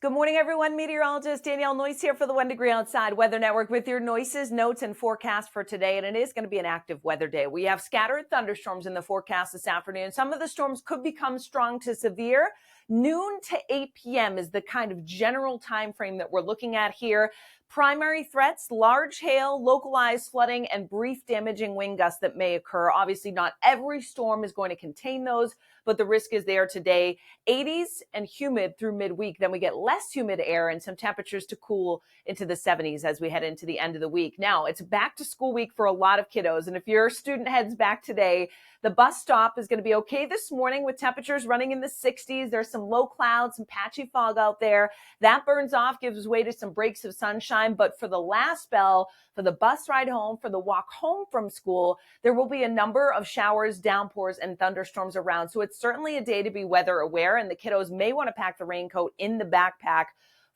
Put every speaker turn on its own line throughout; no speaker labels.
Good morning, everyone. Meteorologist Danielle Noyes here for the 1 Degree Outside Weather Network with your Noyes notes and forecast for today. And it is going to be an active weather day. We have scattered thunderstorms in the forecast this afternoon. Some of the storms could become strong to severe. Noon to 8 p.m. is the kind of general time frame that we're looking at here. Primary threats, large hail, localized flooding, and brief damaging wind gusts that may occur. Obviously, not every storm is going to contain those, but the risk is there today. 80s and humid through midweek. Then we get less humid air and some temperatures to cool into the 70s as we head into the end of the week. Now, it's back to school week for a lot of kiddos. And if your student heads back today, the bus stop is going to be okay this morning with temperatures running in the 60s. There's some low clouds, some patchy fog out there. That burns off, gives way to some breaks of sunshine. But for the last spell, for the bus ride home, for the walk home from school, there will be a number of showers, downpours, and thunderstorms around. So it's certainly a day to be weather aware, and the kiddos may want to pack the raincoat in the backpack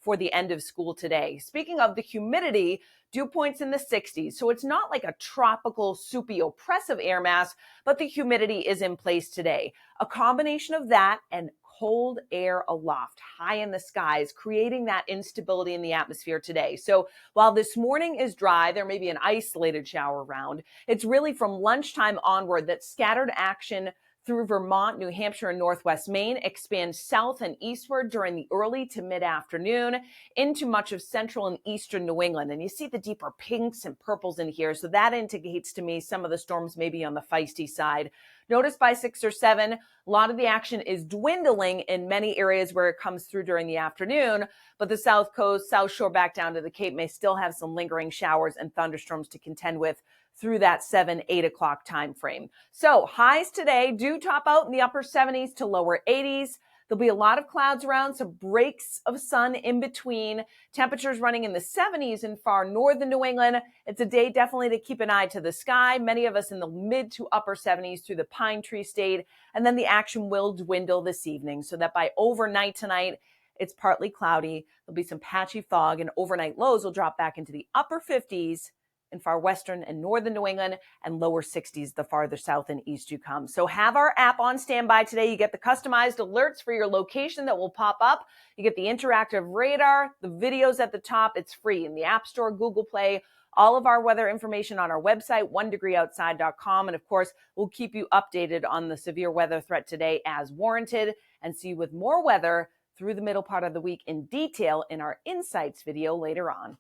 for the end of school today. Speaking of the humidity, dew points in the 60s. So it's not like a tropical, soupy, oppressive air mass, but the humidity is in place today. A combination of that and cold air aloft, high in the skies, creating that instability in the atmosphere today. So while this morning is dry, there may be an isolated shower around. It's really from lunchtime onward that scattered action through Vermont, New Hampshire, and Northwest Maine expands south and eastward during the early to mid-afternoon into much of central and eastern New England. And you see the deeper pinks and purples in here. So that indicates to me some of the storms may be on the feisty side. Notice by 6 or 7, a lot of the action is dwindling in many areas where it comes through during the afternoon, but the South Coast, South Shore back down to the Cape may still have some lingering showers and thunderstorms to contend with through that 7, 8 o'clock time frame. So highs today do top out in the upper 70s to lower 80s. There'll be a lot of clouds around, some breaks of sun in between. Temperatures running in the 70s in far northern New England. It's a day definitely to keep an eye to the sky. Many of us in the mid to upper 70s through the Pine Tree State. And then the action will dwindle this evening so that by overnight tonight, it's partly cloudy. There'll be some patchy fog and overnight lows will drop back into the upper 50s in far western and northern New England, and lower 60s the farther south and east you come. So have our app on standby today. You get the customized alerts for your location that will pop up. You get the interactive radar, the videos at the top. It's free in the App Store, Google Play. All of our weather information on our website, 1degreeoutside.com. And of course, we'll keep you updated on the severe weather threat today as warranted, and see you with more weather through the middle part of the week in detail in our Insights video later on.